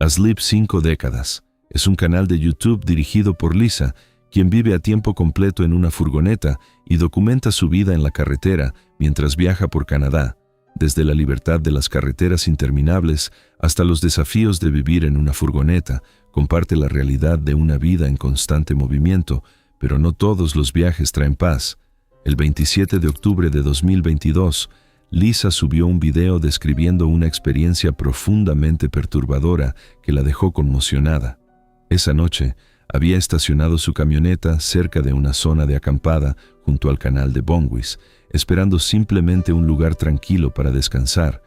Asleep 5 décadas. Es un canal de YouTube dirigido por Lisa, quien vive a tiempo completo en una furgoneta y documenta su vida en la carretera mientras viaja por Canadá, desde la libertad de las carreteras interminables hasta los desafíos de vivir en una furgoneta. Comparte la realidad de una vida en constante movimiento, pero no todos los viajes traen paz. El 27 de octubre de 2022, Lisa subió un video describiendo una experiencia profundamente perturbadora que la dejó conmocionada. Esa noche, había estacionado su camioneta cerca de una zona de acampada junto al canal de Bonwis, esperando simplemente un lugar tranquilo para descansar.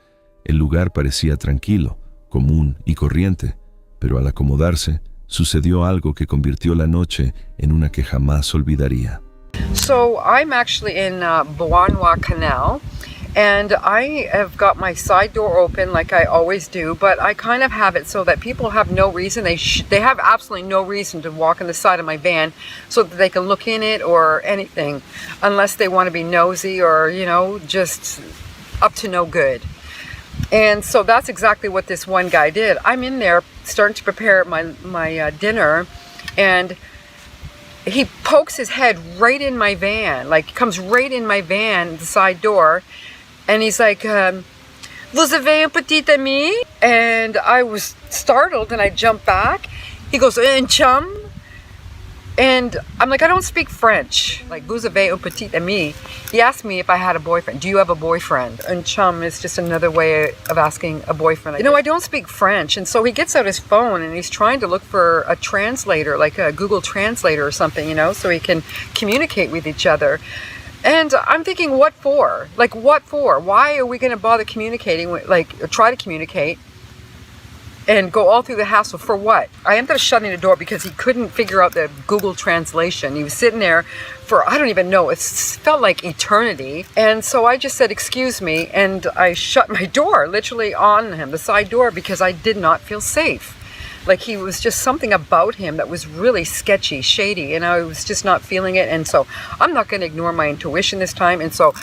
El lugar parecía tranquilo, común y corriente, pero al acomodarse, sucedió algo que convirtió la noche en una que jamás olvidaría. So I'm actually in Boanwa Canal, and I have got my side door open like I always do, but I kind of have it so that people have no reason, they have absolutely no reason to walk on the side of my van so that they can look in it or anything, unless they want to be nosy or, you know, just up to no good. And so that's exactly what this one guy did. I'm in there starting to prepare my dinner, and he pokes his head right in my van, like comes right in my van, the side door, and he's like, "Vous avez un petit ami?" And I was startled, and I jumped back. He goes, "Un chum?" And I'm like, I don't speak French. Like, vous avez un petit ami? He asked me if I had a boyfriend. Do you have a boyfriend? Un chum is just another way of asking a boyfriend. You know, I don't speak French. And so he gets out his phone and he's trying to look for a translator, like a Google Translator or something, you know, so he can communicate with each other. And I'm thinking, what for? Like, what for? Why are we going to bother communicating, like, or try to communicate and go all through the hassle for what? I ended up shutting the door because he couldn't figure out the Google translation. He was sitting there for, I don't even know, it felt like eternity. And so I just said, "Excuse me," and I shut my door literally on him, the side door, because I did not feel safe. Like, he was just something about him that was really sketchy, shady, and I was just not feeling it. And so I'm not going to ignore my intuition this time. And so,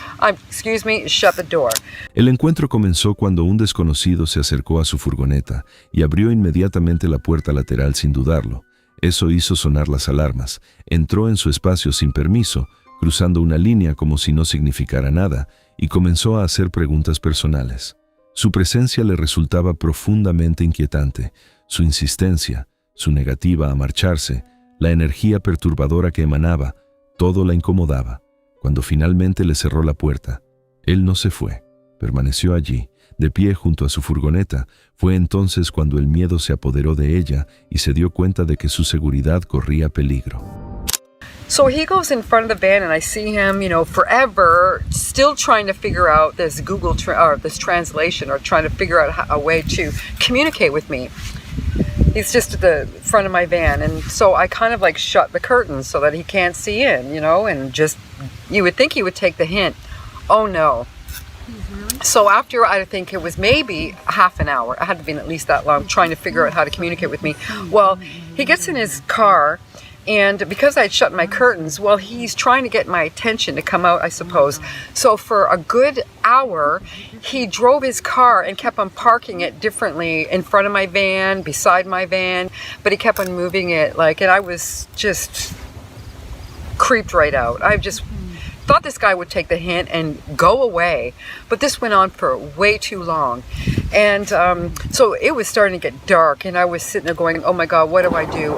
excuse me, shut the door. El encuentro comenzó cuando un desconocido se acercó a su furgoneta y abrió inmediatamente la puerta lateral sin dudarlo. Eso hizo sonar las alarmas. Entró en su espacio sin permiso, cruzando una línea como si no significara nada, y comenzó a hacer preguntas personales. Su presencia le resultaba profundamente inquietante. Su insistencia, su negativa a marcharse, la energía perturbadora que emanaba, todo la incomodaba. Cuando finalmente le cerró la puerta, él no se fue, permaneció allí, de pie junto a su furgoneta. Fue entonces cuando el miedo se apoderó de ella y se dio cuenta de que su seguridad corría peligro. So he goes in front of the van and I see him, you know, forever still trying to figure out this or this translation, or trying to figure out a way to communicate with me. He's just at the front of my van, and so I kind of like shut the curtains so that he can't see in, you know, and just, you would think he would take the hint. Oh no. So after, I think it was maybe half an hour, it had to be at least that long, trying to figure out how to communicate with me. Well, he gets in his car, and because I had shut my curtains, well, he's trying to get my attention to come out, I suppose. So for a good hour, he drove his car and kept on parking it differently in front of my van, beside my van, but he kept on moving it, like, and I was just creeped right out. I just thought this guy would take the hint and go away, but this went on for way too long. And so it was starting to get dark, and I was sitting there going, oh my God, what do I do?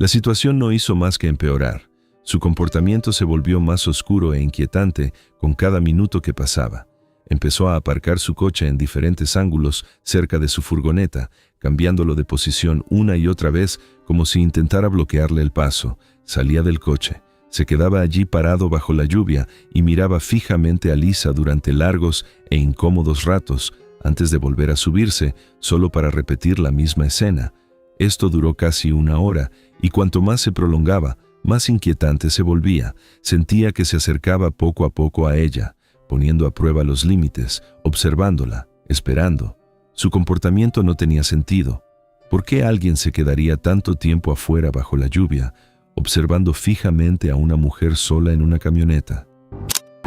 La situación no hizo más que empeorar. Su comportamiento se volvió más oscuro e inquietante con cada minuto que pasaba. Empezó a aparcar su coche en diferentes ángulos cerca de su furgoneta, cambiándolo de posición una y otra vez como si intentara bloquearle el paso. Salía del coche, se quedaba allí parado bajo la lluvia y miraba fijamente a Lisa durante largos e incómodos ratos, antes de volver a subirse, solo para repetir la misma escena. Esto duró casi 1 hora, y cuanto más se prolongaba, más inquietante se volvía. Sentía que se acercaba poco a poco a ella, poniendo a prueba los límites, observándola, esperando. Su comportamiento no tenía sentido. ¿Por qué alguien se quedaría tanto tiempo afuera bajo la lluvia, observando fijamente a una mujer sola en una camioneta?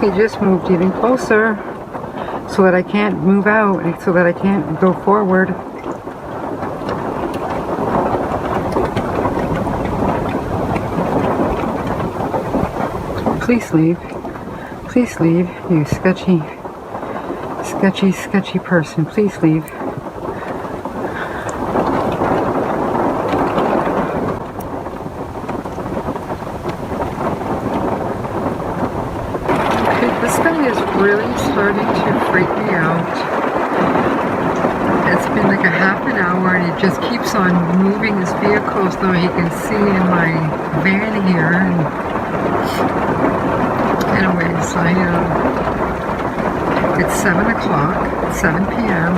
He just moved even closer so that I can't move out, so that I can't go forward. Please leave. Please leave, you sketchy person. Please leave. This guy is really starting to freak me out. It's been like a half an hour and he just keeps on moving his vehicle so he can see in my van here. Anyways, it's 7 o'clock, 7 p.m.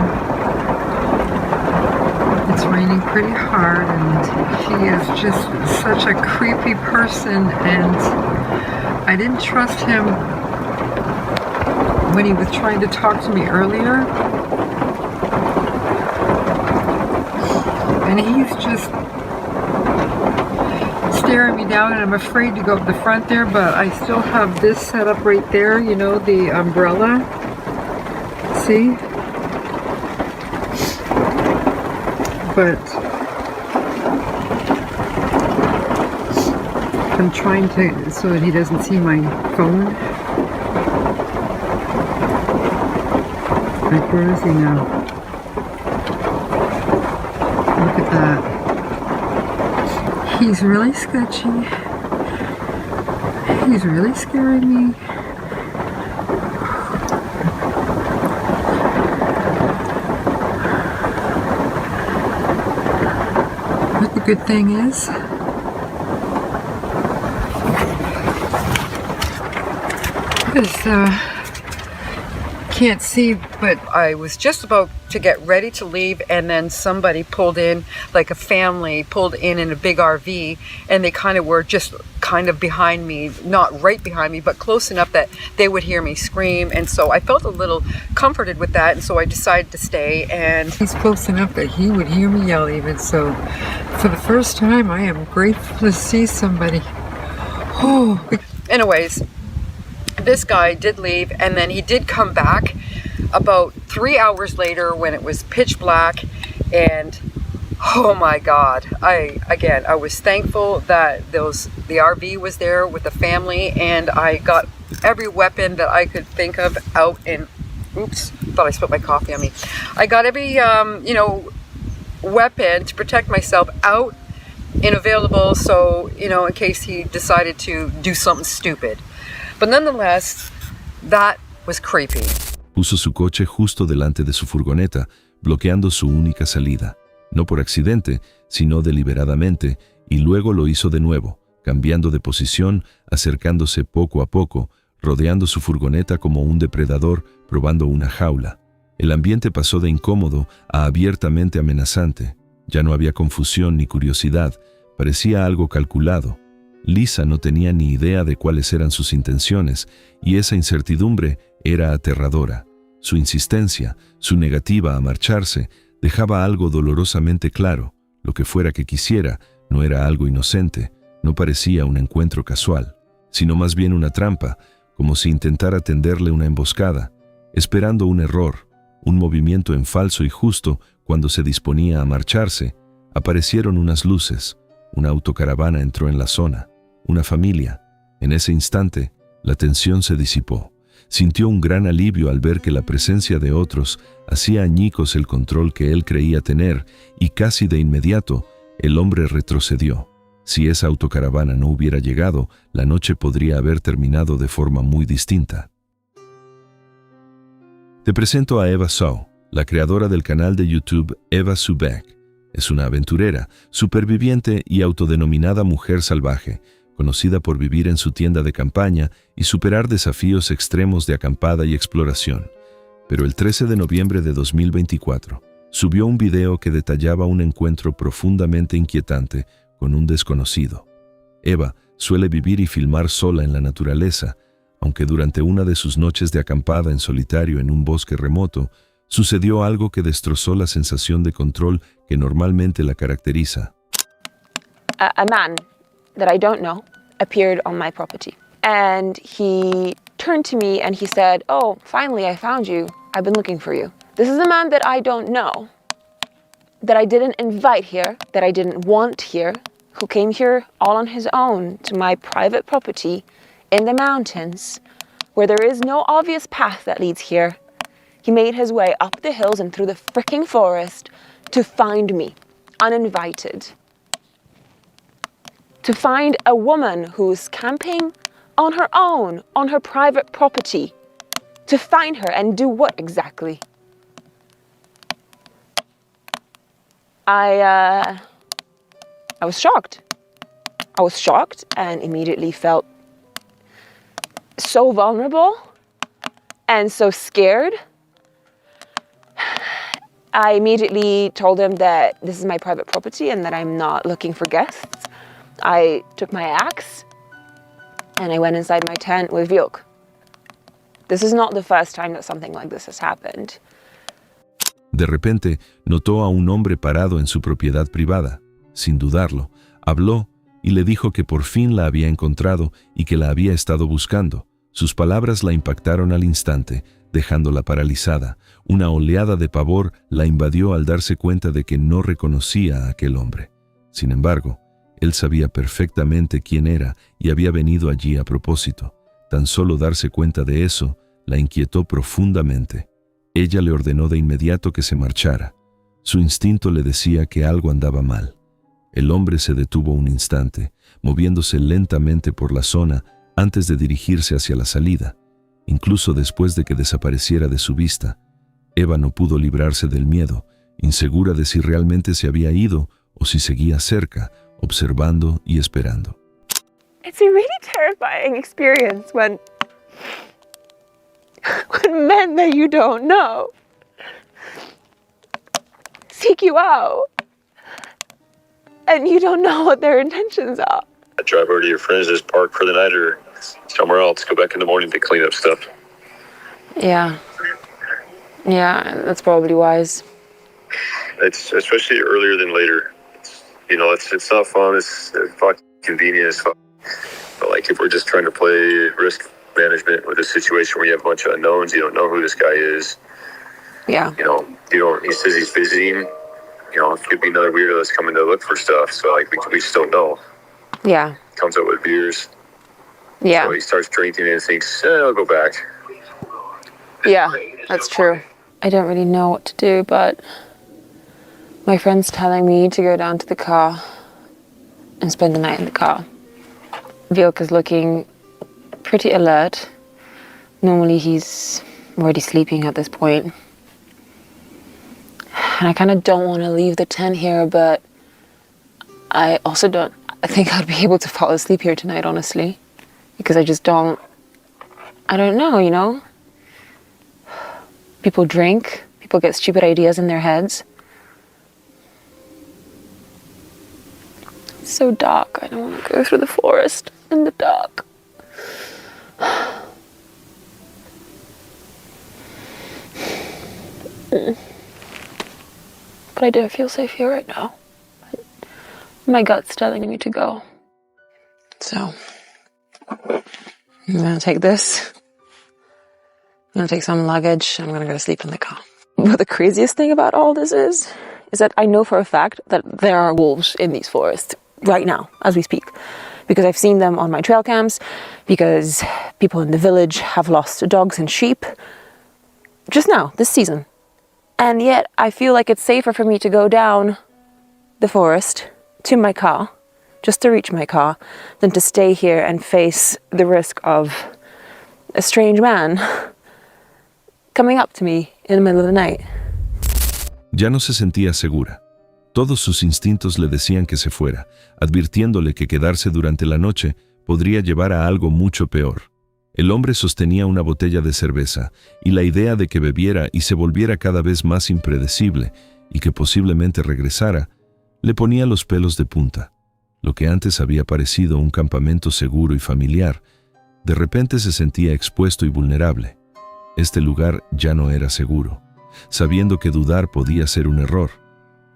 It's raining pretty hard and he is just such a creepy person, and I didn't trust him when he was trying to talk to me earlier. And he's just staring me down, and I'm afraid to go up the front there, but I still have this set up right there, you know, the umbrella. See? But I'm trying to, so that he doesn't see my phone. Like, where is he now? Look at that. He's really sketchy. He's really scaring me. But the good thing is, can't see, but I was just about to get ready to leave, and then somebody pulled in, like a family pulled in a big RV, and they kind of were just kind of behind me, not right behind me, but close enough that they would hear me scream. And so I felt a little comforted with that, and so I decided to stay. And he's close enough that he would hear me yell even. So for the first time, I am grateful to see somebody. Oh. Anyways, this guy did leave, and then he did come back about 3 hours later when it was pitch black. And oh my God, I was thankful that the RV was there with the family, and I got every weapon that I could think of out. And oops, thought I spilled my coffee on me. I got every weapon to protect myself out and available, so in case he decided to do something stupid. But nonetheless, that was creepy. Puso su coche justo delante de su furgoneta, bloqueando su única salida. No por accidente, sino deliberadamente, y luego lo hizo de nuevo, cambiando de posición, acercándose poco a poco, rodeando su furgoneta como un depredador probando una jaula. El ambiente pasó de incómodo a abiertamente amenazante. Ya no había confusión ni curiosidad, parecía algo calculado. Lisa no tenía ni idea de cuáles eran sus intenciones, y esa incertidumbre era aterradora. Su insistencia, su negativa a marcharse, dejaba algo dolorosamente claro. Lo que fuera que quisiera, no era algo inocente, no parecía un encuentro casual, sino más bien una trampa, como si intentara tenderle una emboscada, esperando un error, un movimiento en falso, y justo cuando se disponía a marcharse, aparecieron unas luces. Una autocaravana entró en la zona, una familia. En ese instante, la tensión se disipó. Sintió un gran alivio al ver que la presencia de otros hacía añicos el control que él creía tener, y casi de inmediato, el hombre retrocedió. Si esa autocaravana no hubiera llegado, la noche podría haber terminado de forma muy distinta. Te presento a Eva Sau, la creadora del canal de YouTube Eva Subeck. Es una aventurera, superviviente y autodenominada mujer salvaje, conocida por vivir en su tienda de campaña y superar desafíos extremos de acampada y exploración. Pero el 13 de noviembre de 2024, subió un video que detallaba un encuentro profundamente inquietante con un desconocido. Eva suele vivir y filmar sola en la naturaleza, aunque durante una de sus noches de acampada en solitario en un bosque remoto, sucedió algo que destrozó la sensación de control que normalmente la caracteriza. A man that I don't know appeared on my property. And he turned to me and he said, "Oh, finally I found you. I've been looking for you." This is a man that I don't know, that I didn't invite here, that I didn't want here, who came here all on his own to my private property in the mountains, where there is no obvious path that leads here. He made his way up the hills and through the fricking forest to find me, uninvited. To find a woman who's camping on her own, on her private property. To find her and do what exactly? I was shocked. I was shocked and immediately felt so vulnerable and so scared. I immediately told him that this is my private property and that I'm not looking for guests. I took my axe and I went inside my tent with Vilk. This is not the first time that something like this has happened. De repente, notó a un hombre parado en su propiedad privada. Sin dudarlo, habló y le dijo que por fin la había encontrado y que la había estado buscando. Sus palabras la impactaron al instante, dejándola paralizada. Una oleada de pavor la invadió al darse cuenta de que no reconocía a aquel hombre. Sin embargo, él sabía perfectamente quién era y había venido allí a propósito. Tan solo darse cuenta de eso la inquietó profundamente. Ella le ordenó de inmediato que se marchara. Su instinto le decía que algo andaba mal. El hombre se detuvo un instante, moviéndose lentamente por la zona antes de dirigirse hacia la salida. Incluso después de que desapareciera de su vista, Eva no pudo librarse del miedo, insegura de si realmente se había ido o si seguía cerca, observando y esperando. It's a really terrifying experience when men that you don't know seek you out and you don't know what their intentions are. Drive over to your friends, just park for the night or somewhere else, go back in the morning to clean up stuff. Yeah, that's probably wise. It's especially earlier than later. It's not fun. It's fucking convenient as fuck. But like if we're just trying to play risk management with a situation where you have a bunch of unknowns, you don't know who this guy is. Yeah. He says he's visiting. It could be another weirdo that's coming to look for stuff. So like we just don't know. Yeah. Comes up with beers. Yeah. So he starts drinking and thinks, I'll go back. Yeah, that's true. I don't really know what to do, but my friend's telling me to go down to the car and spend the night in the car. Vilk is looking pretty alert. Normally he's already sleeping at this point. And I kind of don't want to leave the tent here, but I also don't think I'd be able to fall asleep here tonight, honestly. Because I don't know. People drink, people get stupid ideas in their heads. It's so dark, I don't want to go through the forest in the dark. But I don't feel safe here right now. My gut's telling me to go. So, I'm gonna take this. I'm gonna take some luggage. I'm gonna go to sleep in the car. But the craziest thing about all this is that I know for a fact that there are wolves in these forests right now, as we speak. Because I've seen them on my trail cams, because people in the village have lost dogs and sheep just now, this season. And yet I feel like it's safer for me to go down the forest to my car, just to reach my car, than to stay here and face the risk of a strange man coming up to me in the middle of the night. Ya no se sentía segura. Todos sus instintos le decían que se fuera, advirtiéndole que quedarse durante la noche podría llevar a algo mucho peor. El hombre sostenía una botella de cerveza, y la idea de que bebiera y se volviera cada vez más impredecible y que posiblemente regresara, le ponía los pelos de punta. Lo que antes había parecido un campamento seguro y familiar, de repente se sentía expuesto y vulnerable. Este lugar ya no era seguro. Sabiendo que dudar podía ser un error,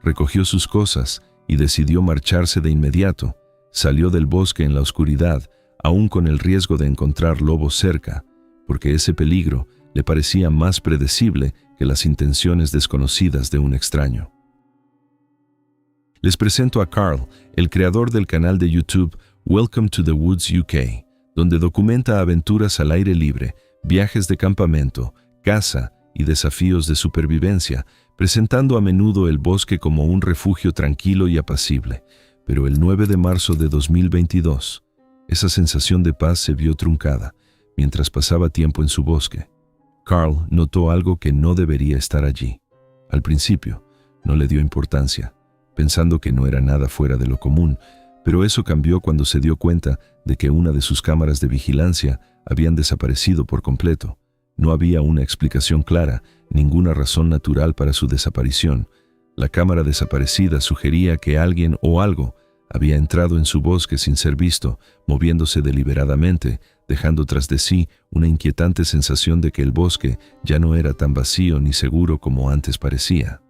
recogió sus cosas y decidió marcharse de inmediato. Salió del bosque en la oscuridad, aún con el riesgo de encontrar lobos cerca, porque ese peligro le parecía más predecible que las intenciones desconocidas de un extraño. Les presento a Carl, el creador del canal de YouTube Welcome to the Woods UK, donde documenta aventuras al aire libre, viajes de campamento, caza y desafíos de supervivencia, presentando a menudo el bosque como un refugio tranquilo y apacible. Pero el 9 de marzo de 2022, esa sensación de paz se vio truncada mientras pasaba tiempo en su bosque. Carl notó algo que no debería estar allí. Al principio, no le dio importancia, pensando que no era nada fuera de lo común, pero eso cambió cuando se dio cuenta de que una de sus cámaras de vigilancia habían desaparecido por completo. No había una explicación clara, ninguna razón natural para su desaparición. La cámara desaparecida sugería que alguien o algo había entrado en su bosque sin ser visto, moviéndose deliberadamente, dejando tras de sí una inquietante sensación de que el bosque ya no era tan vacío ni seguro como antes parecía.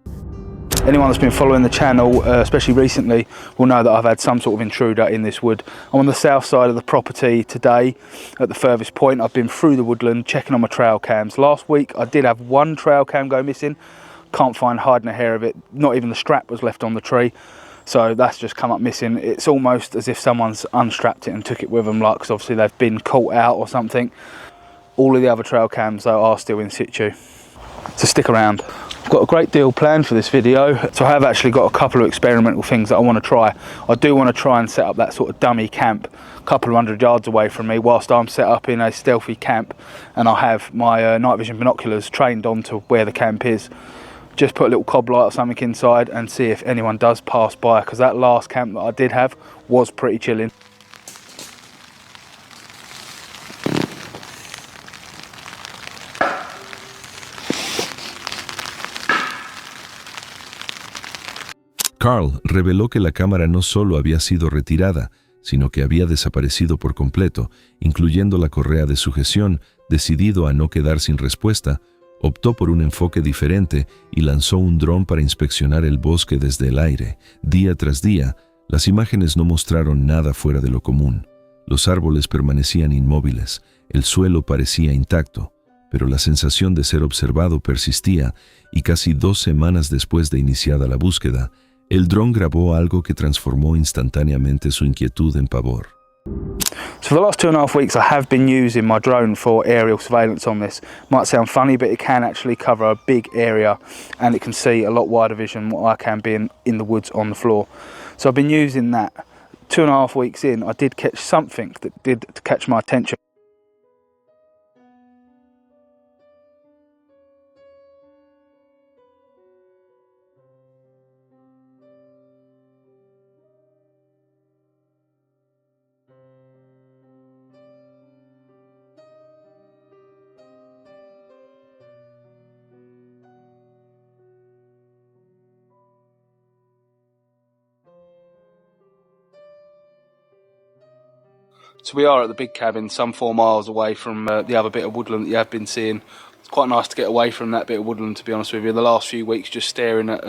Anyone that's been following the channel, especially recently, will know that I've had some sort of intruder in this wood. I'm on the south side of the property today, at the furthest point. I've been through the woodland, checking on my trail cams. Last week I did have one trail cam go missing. Can't find harding a hair of it. Not even the strap was left on the tree. So that's just come up missing. It's almost as if someone's unstrapped it and took it with them, like, 'cause obviously they've been caught out or something. All of the other trail cams though are still in situ. So stick around. I've got a great deal planned for this video, so I have actually got a couple of experimental things that I want to try. I do want to try and set up that sort of dummy camp a couple of 100 yards away from me whilst I'm set up in a stealthy camp, and I have my night vision binoculars trained onto where the camp is. Just put a little cob light or something inside and see if anyone does pass by, because that last camp that I did have was pretty chilling. Carl reveló que la cámara no solo había sido retirada, sino que había desaparecido por completo, incluyendo la correa de sujeción. Decidido a no quedar sin respuesta, optó por un enfoque diferente y lanzó un dron para inspeccionar el bosque desde el aire. Día tras día, las imágenes no mostraron nada fuera de lo común. Los árboles permanecían inmóviles, el suelo parecía intacto, pero la sensación de ser observado persistía, y casi 2 semanas después de iniciada la búsqueda, el dron grabó algo que transformó instantáneamente su inquietud en pavor. So for the last 2.5 weeks I have been using my drone for aerial surveillance on this. Might sound funny, but it can actually cover a big area and it can see a lot wider vision than what I can be in the woods on the floor. So I've been using that. 2.5 weeks in, I did catch something that did catch my attention. So we are at the big cabin, some 4 miles away from the other bit of woodland that you have been seeing. It's quite nice to get away from that bit of woodland, to be honest with you. The last few weeks just staring at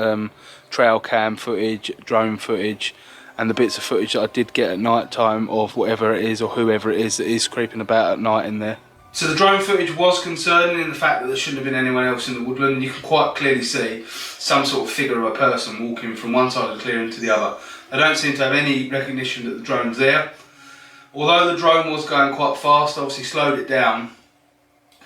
trail cam footage, drone footage, and the bits of footage that I did get at night time of whatever it is or whoever it is that is creeping about at night in there. So the drone footage was concerning in the fact that there shouldn't have been anyone else in the woodland, and you can quite clearly see some sort of figure of a person walking from one side of the clearing to the other. They don't seem to have any recognition that the drone's there. Although the drone was going quite fast, I obviously slowed it down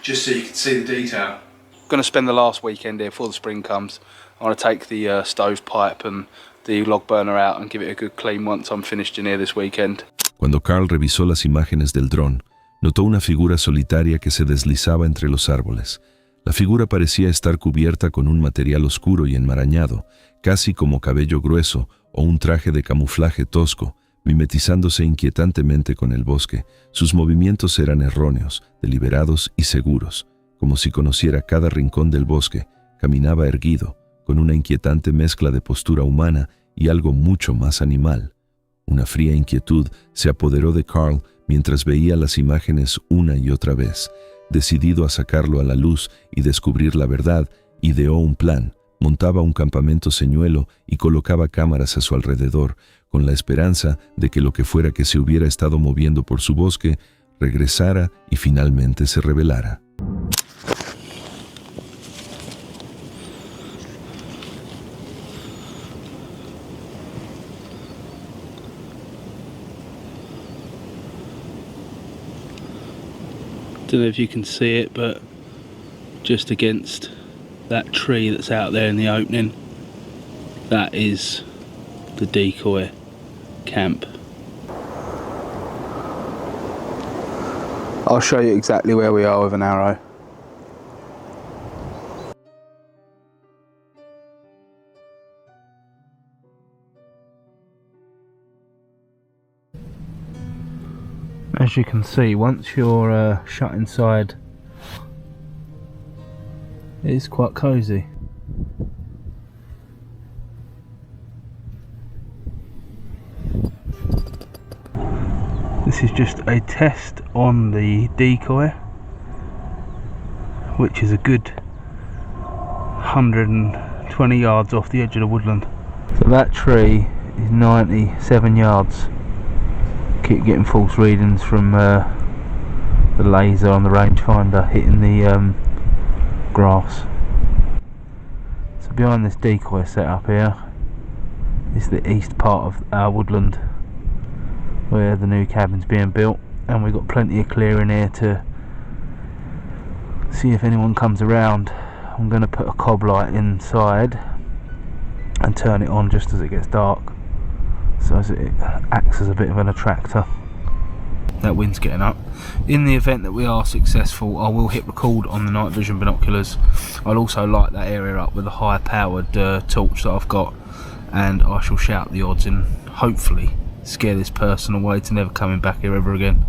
just so you could see the detail. I'm going to spend the last weekend here before the spring comes. I want to take the stovepipe and the log burner out and give it a good clean once I'm finished in here this weekend. Cuando Carl revisó las imágenes del dron, notó una figura solitaria que se deslizaba entre los árboles. La figura parecía estar cubierta con un material oscuro y enmarañado, casi como cabello grueso o un traje de camuflaje tosco, mimetizándose inquietantemente con el bosque. Sus movimientos eran erróneos, deliberados y seguros, como si conociera cada rincón del bosque. Caminaba erguido, con una inquietante mezcla de postura humana y algo mucho más animal. Una fría inquietud se apoderó de Carl mientras veía las imágenes una y otra vez. Decidido a sacarlo a la luz y descubrir la verdad, ideó un plan. Montaba un campamento señuelo y colocaba cámaras a su alrededor, con la esperanza de que lo que fuera que se hubiera estado moviendo por su bosque regresara y finalmente se revelara. Don't know if you can see it, but just against that tree that's out there in the opening, that is the decoy camp. I'll show you exactly where we are with an arrow. As you can see, once you're shut inside, it is quite cosy. This is just a test on the decoy, which is a good 120 yards off the edge of the woodland. So that tree is 97 yards. Keep getting false readings from the laser on the rangefinder hitting the grass. So behind this decoy setup here is the east part of our woodland where the new cabin's being built, and we've got plenty of clearing here to see if anyone comes around. I'm going to put a cob light inside and turn it on just as it gets dark, so as it acts as a bit of an attractor. That wind's getting up. In the event that we are successful, I will hit record on the night vision binoculars. I'll also light that area up with a high powered torch that I've got, and I shall shout the odds and hopefully scare this person away to never coming back here ever again.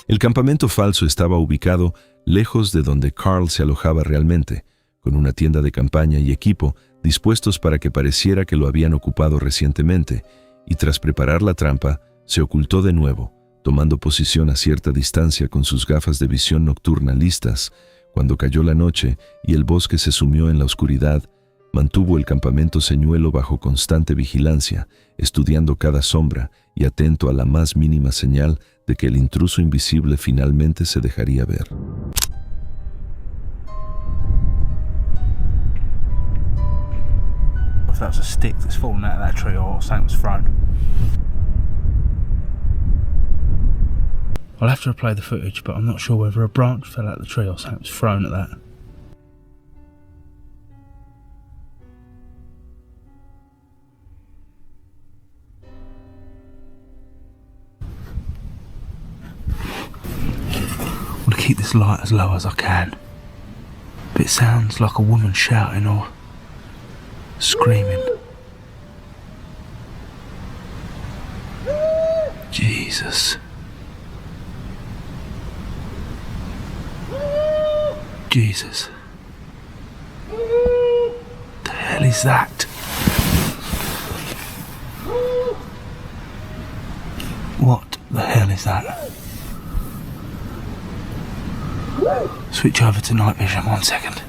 El campamento falso estaba ubicado lejos de donde Carl se alojaba realmente, con una tienda de campaña y equipo dispuestos para que pareciera que lo habían ocupado recientemente, y tras preparar la trampa, se ocultó de nuevo, tomando posición a cierta distancia con sus gafas de visión nocturna listas. Cuando cayó la noche y el bosque se sumió en la oscuridad, mantuvo el campamento señuelo bajo constante vigilancia, estudiando cada sombra y atento a la más mínima señal de que el intruso invisible finalmente se dejaría ver. If that was a stick that's fallen out of that tree or something was thrown. I'll have to replay the footage, but I'm not sure whether a branch fell out of the tree or something was thrown at that. I'm going to keep this light as low as I can, but it sounds like a woman shouting or screaming. Jesus. Jesus. The hell is that? What the hell is that? Switch over to night vision 1 second.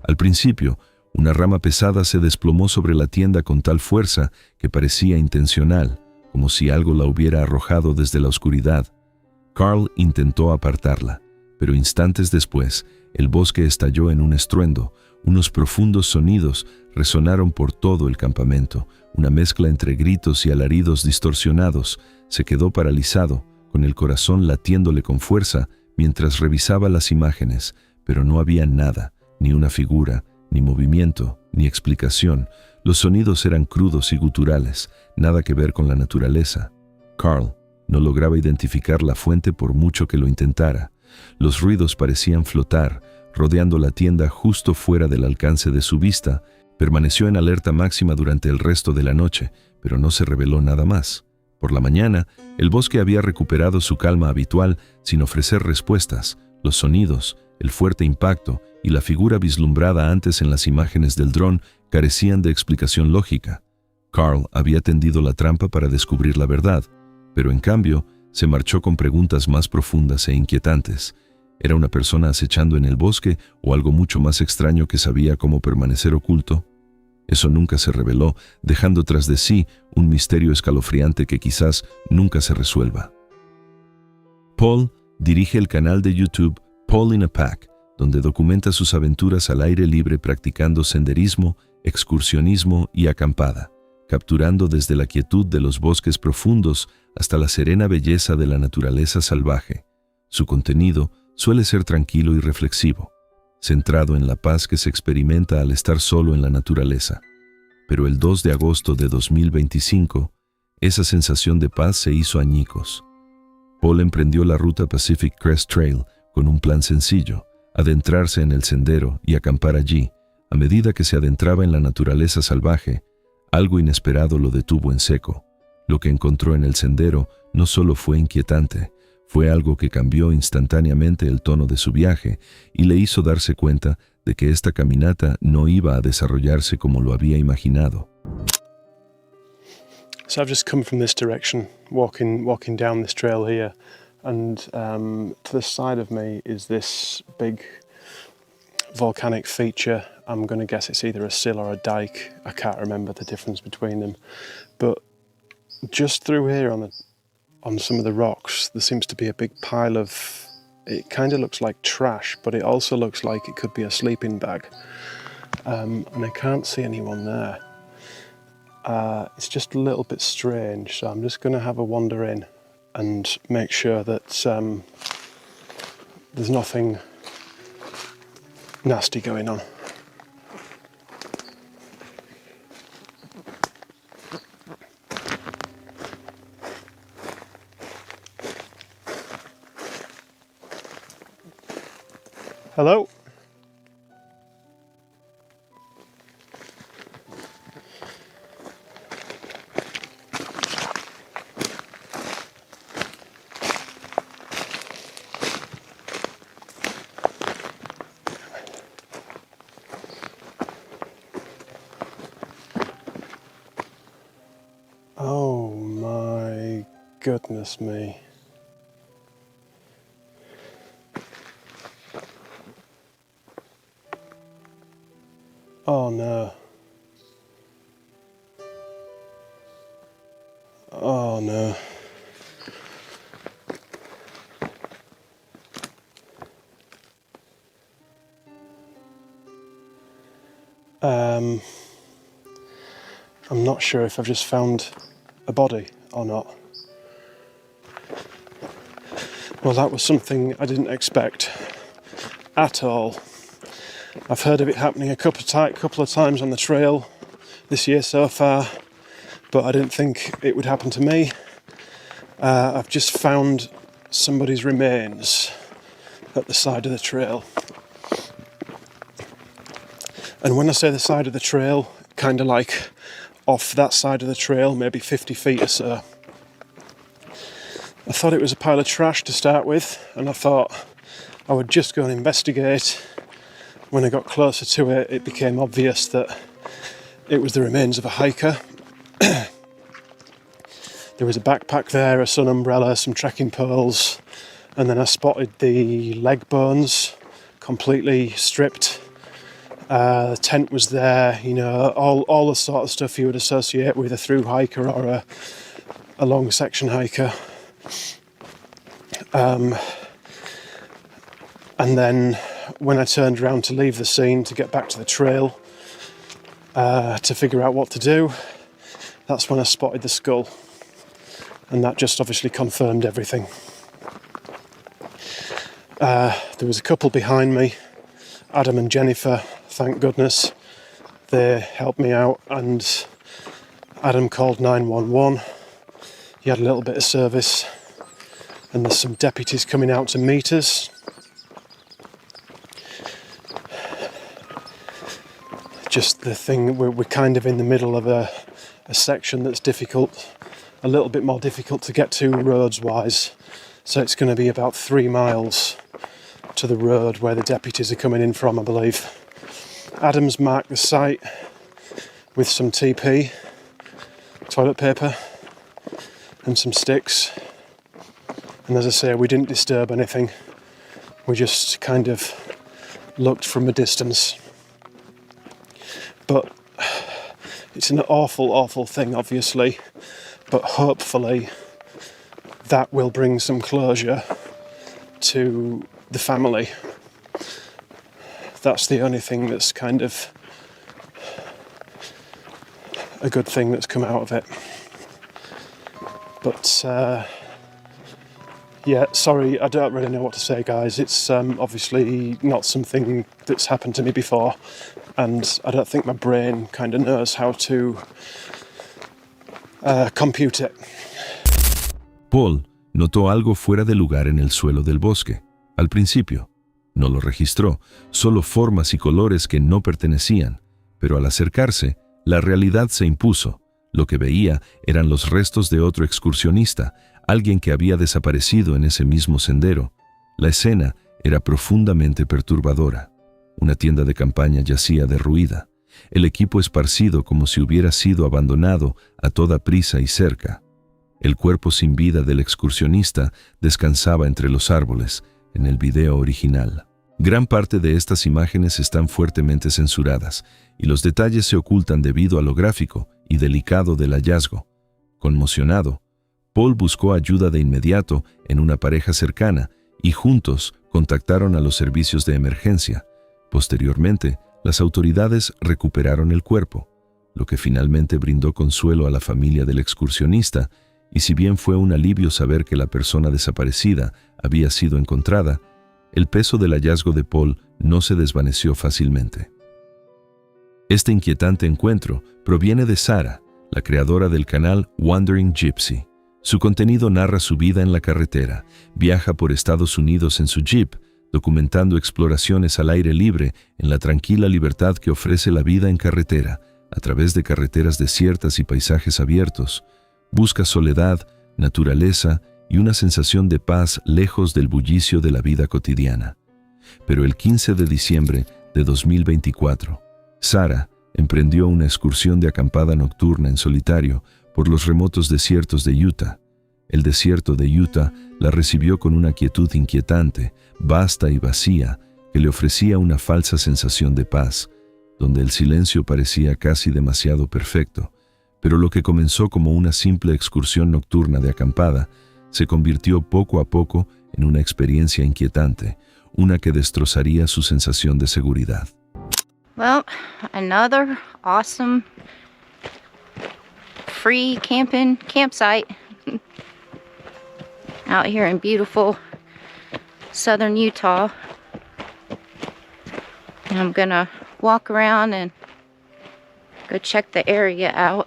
Al principio, una rama pesada se desplomó sobre la tienda con tal fuerza que parecía intencional, como si algo la hubiera arrojado desde la oscuridad. Carl intentó apartarla, pero instantes después, el bosque estalló en un estruendo. Unos profundos sonidos resonaron por todo el campamento, una mezcla entre gritos y alaridos distorsionados. Se quedó paralizado, con el corazón latiéndole con fuerza mientras revisaba las imágenes, pero no había nada, ni una figura, ni movimiento, ni explicación. Los sonidos eran crudos y guturales, nada que ver con la naturaleza. Carl no lograba identificar la fuente por mucho que lo intentara. Los ruidos parecían flotar, rodeando la tienda justo fuera del alcance de su vista. Permaneció en alerta máxima durante el resto de la noche, pero no se reveló nada más. Por la mañana, el bosque había recuperado su calma habitual sin ofrecer respuestas. Los sonidos, el fuerte impacto y la figura vislumbrada antes en las imágenes del dron carecían de explicación lógica. Carl había tendido la trampa para descubrir la verdad, pero en cambio se marchó con preguntas más profundas e inquietantes. ¿Era una persona acechando en el bosque o algo mucho más extraño que sabía cómo permanecer oculto? Eso nunca se reveló, dejando tras de sí un misterio escalofriante que quizás nunca se resuelva. Paul dirige el canal de YouTube Paul in a Pack, donde documenta sus aventuras al aire libre practicando senderismo, excursionismo y acampada, capturando desde la quietud de los bosques profundos hasta la serena belleza de la naturaleza salvaje. Su contenido suele ser tranquilo y reflexivo, centrado en la paz que se experimenta al estar solo en la naturaleza. Pero el 2 de agosto de 2025, esa sensación de paz se hizo añicos. Paul emprendió la ruta Pacific Crest Trail con un plan sencillo: adentrarse en el sendero y acampar allí. A medida que se adentraba en la naturaleza salvaje, algo inesperado lo detuvo en seco. Lo que encontró en el sendero no solo fue inquietante, fue algo que cambió instantáneamente el tono de su viaje y le hizo darse cuenta de que esta caminata no iba a desarrollarse como lo había imaginado. So I've just come from this direction, walking down this trail here, and to the side of me is this big volcanic feature. I'm going to guess it's either a sill or a dike. I can't remember the difference between them. But just through here on some of the rocks, there seems to be a big pile of, it kind of looks like trash, but it also looks like it could be a sleeping bag. And I can't see anyone there. It's just a little bit strange, so I'm just going to have a wander in and make sure that there's nothing nasty going on. Hello? Oh my goodness me. Oh no. Oh no. I'm not sure if I've just found a body or not. Well, that was something I didn't expect at all. I've heard of it happening a couple of times on the trail this year so far, but I didn't think it would happen to me. I've just found somebody's remains at the side of the trail. And when I say the side of the trail, kind of like off that side of the trail, maybe 50 feet or so. I thought it was a pile of trash to start with, and I thought I would just go and investigate. When I got closer to it, it became obvious that it was the remains of a hiker. There was a backpack there, a sun umbrella, some trekking poles, and then I spotted the leg bones completely stripped. The tent was there, you know, all the sort of stuff you would associate with a through hiker or a long section hiker. And then when I turned around to leave the scene to get back to the trail to figure out what to do, that's when I spotted the skull, and that just obviously confirmed everything. There was a couple behind me, Adam and Jennifer, thank goodness. They helped me out, and Adam called 911. He had a little bit of service, and there's some deputies coming out to meet us. Just the thing, we're kind of in the middle of a section that's difficult, a little bit more difficult to get to roads-wise. So it's going to be about 3 miles to the road where the deputies are coming in from, I believe. Adam's marked the site with some TP, toilet paper, and some sticks. And as I say, we didn't disturb anything. We just kind of looked from a distance. But it's an awful, awful thing, obviously. But hopefully that will bring some closure to the family. That's the only thing that's kind of a good thing that's come out of it. But yeah, sorry, I don't really know what to say, guys. It's obviously not something that's happened to me before, and I don't think my brain kind of knows how to compute it. Paul notó algo fuera de lugar en el suelo del bosque. Al principio, no lo registró, solo formas y colores que no pertenecían, pero al acercarse, la realidad se impuso. Lo que veía eran los restos de otro excursionista, alguien que había desaparecido en ese mismo sendero. La escena era profundamente perturbadora. Una tienda de campaña yacía derruida, el equipo esparcido como si hubiera sido abandonado a toda prisa y cerca. El cuerpo sin vida del excursionista descansaba entre los árboles, en el video original. Gran parte de estas imágenes están fuertemente censuradas y los detalles se ocultan debido a lo gráfico y delicado del hallazgo. Conmocionado, Paul buscó ayuda de inmediato en una pareja cercana y juntos contactaron a los servicios de emergencia. Posteriormente, las autoridades recuperaron el cuerpo, lo que finalmente brindó consuelo a la familia del excursionista, y si bien fue un alivio saber que la persona desaparecida había sido encontrada, el peso del hallazgo de Paul no se desvaneció fácilmente. Este inquietante encuentro proviene de Sara, la creadora del canal Wandering Gypsy. Su contenido narra su vida en la carretera, viaja por Estados Unidos en su jeep, documentando exploraciones al aire libre en la tranquila libertad que ofrece la vida en carretera, a través de carreteras desiertas y paisajes abiertos. Busca soledad, naturaleza y una sensación de paz lejos del bullicio de la vida cotidiana. Pero el 15 de diciembre de 2024, Sara emprendió una excursión de acampada nocturna en solitario por los remotos desiertos de Utah. El desierto de Utah la recibió con una quietud inquietante, vasta y vacía, que le ofrecía una falsa sensación de paz, donde el silencio parecía casi demasiado perfecto. Pero lo que comenzó como una simple excursión nocturna de acampada se convirtió poco a poco en una experiencia inquietante, una que destrozaría su sensación de seguridad. Well, another awesome free campsite out here in beautiful southern Utah. And I'm gonna walk around and go check the area out.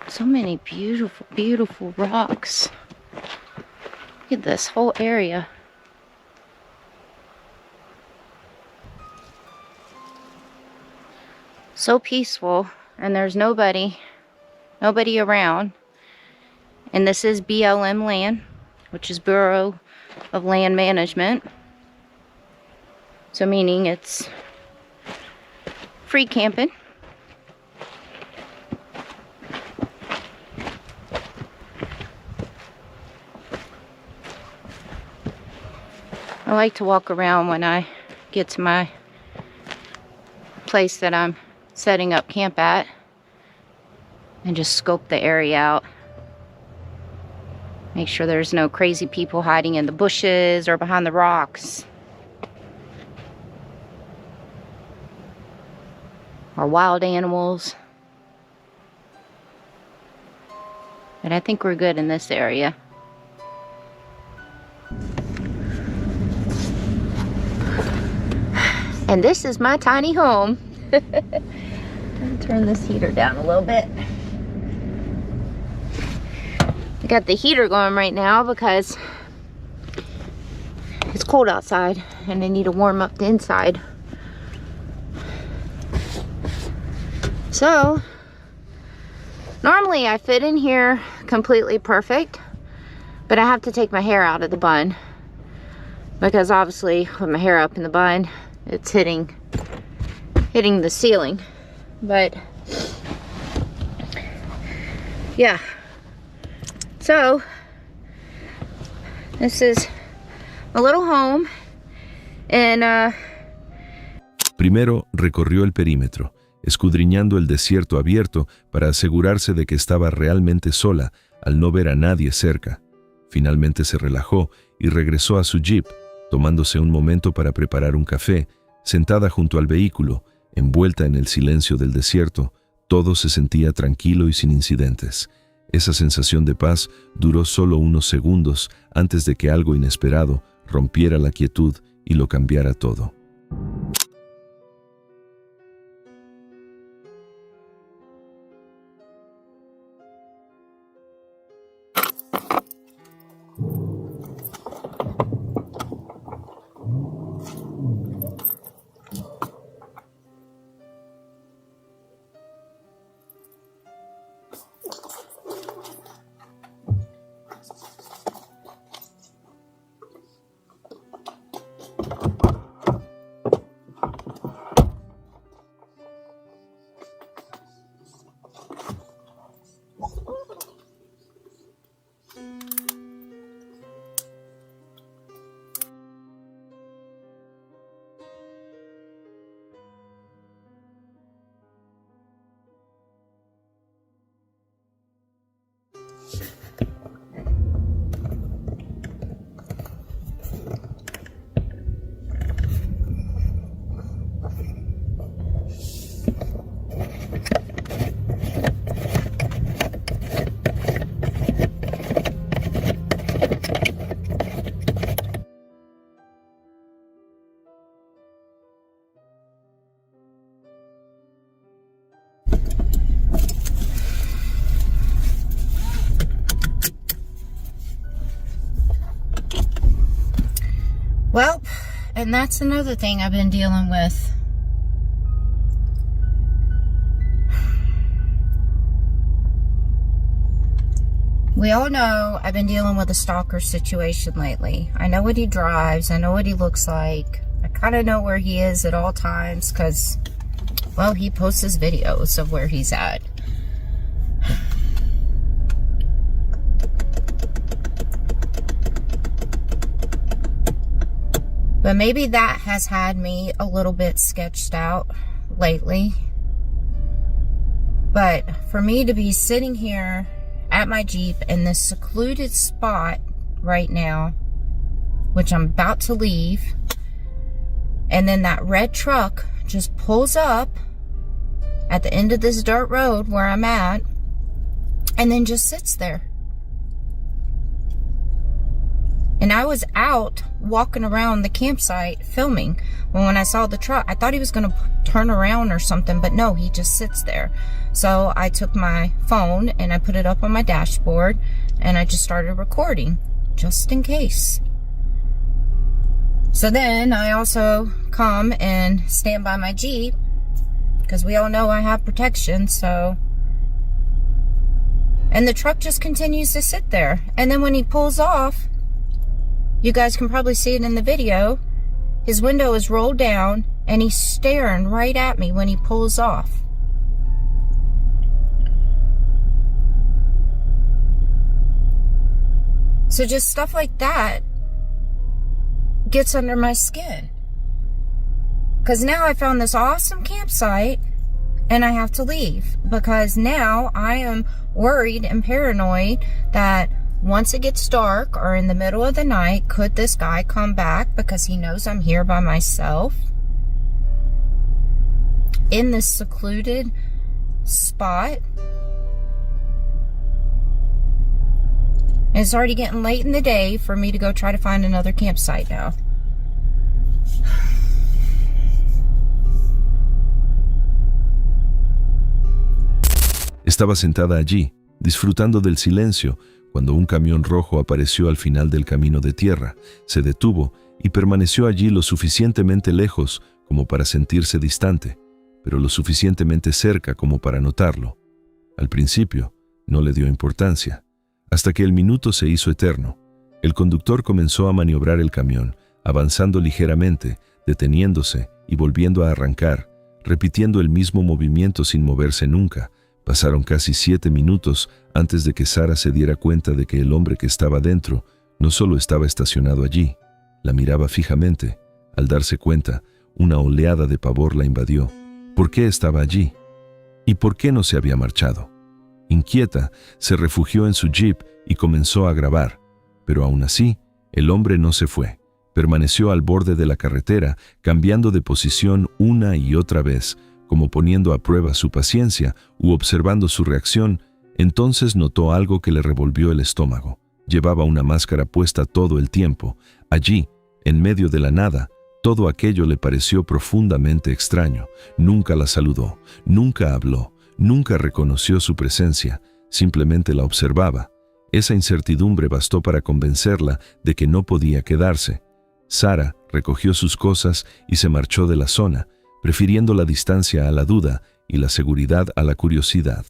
So many beautiful, beautiful rocks. Look at this whole area. So peaceful, and there's nobody around. And this is BLM land, which is Bureau of Land Management. So meaning it's free camping. I like to walk around when I get to my place that I'm setting up camp at and just scope the area out. Make sure there's no crazy people hiding in the bushes or behind the rocks. Or wild animals. But I think we're good in this area. And this is my tiny home. I'll turn this heater down a little bit. I got the heater going right now because it's cold outside and I need to warm up the inside. So, normally I fit in here completely perfect, but I have to take my hair out of the bun because obviously with my hair up in the bun, it's hitting the ceiling. But yeah, so this is a little home and Primero recorrió el perímetro, escudriñando el desierto abierto para asegurarse de que estaba realmente sola al no ver a nadie cerca. Finalmente se relajó y regresó a su jeep, tomándose un momento para preparar un café. Sentada junto al vehículo, envuelta en el silencio del desierto, todo se sentía tranquilo y sin incidentes. Esa sensación de paz duró solo unos segundos antes de que algo inesperado rompiera la quietud y lo cambiara todo. well, and that's another thing I've been dealing with. We all know I've been dealing with a stalker situation lately. I know what he drives. I know what he looks like. I kind of know where he is at all times because, well, he posts his videos of where he's at. But maybe that has had me a little bit sketched out lately. But for me to be sitting here at my Jeep in this secluded spot right now, which I'm about to leave, and then that red truck just pulls up at the end of this dirt road where I'm at, and then just sits there. And I was out walking around the campsite filming. When I saw the truck, I thought he was going to turn around or something, but no, he just sits there. So I took my phone and I put it up on my dashboard and I just started recording just in case. So then I also come and stand by my Jeep because we all know I have protection, so. And the truck just continues to sit there. And then when he pulls off, you guys can probably see it in the video, his window is rolled down and he's staring right at me when he pulls off. So just stuff like that gets under my skin. Because now I found this awesome campsite and I have to leave. Because now I am worried and paranoid that once it gets dark or in the middle of the night, could this guy come back because he knows I'm here by myself in this secluded spot? And it's already getting late in the day for me to go try to find another campsite now. Estaba sentada allí, disfrutando del silencio, cuando un camión rojo apareció al final del camino de tierra, se detuvo y permaneció allí lo suficientemente lejos como para sentirse distante, pero lo suficientemente cerca como para notarlo. Al principio, no le dio importancia, hasta que el minuto se hizo eterno. El conductor comenzó a maniobrar el camión, avanzando ligeramente, deteniéndose y volviendo a arrancar, repitiendo el mismo movimiento sin moverse nunca. Pasaron casi 7 minutos antes de que Sara se diera cuenta de que el hombre que estaba dentro no solo estaba estacionado allí, la miraba fijamente. Al darse cuenta, una oleada de pavor la invadió. ¿Por qué estaba allí? ¿Y por qué no se había marchado? Inquieta, se refugió en su jeep y comenzó a grabar, pero aún así, el hombre no se fue. Permaneció al borde de la carretera, cambiando de posición una y otra vez, como poniendo a prueba su paciencia u observando su reacción. Entonces notó algo que le revolvió el estómago. Llevaba una máscara puesta todo el tiempo. Allí, en medio de la nada, todo aquello le pareció profundamente extraño. Nunca la saludó, nunca habló, nunca reconoció su presencia, simplemente la observaba. Esa incertidumbre bastó para convencerla de que no podía quedarse. Sara recogió sus cosas y se marchó de la zona, prefiriendo la distancia a la duda y la seguridad a la curiosidad.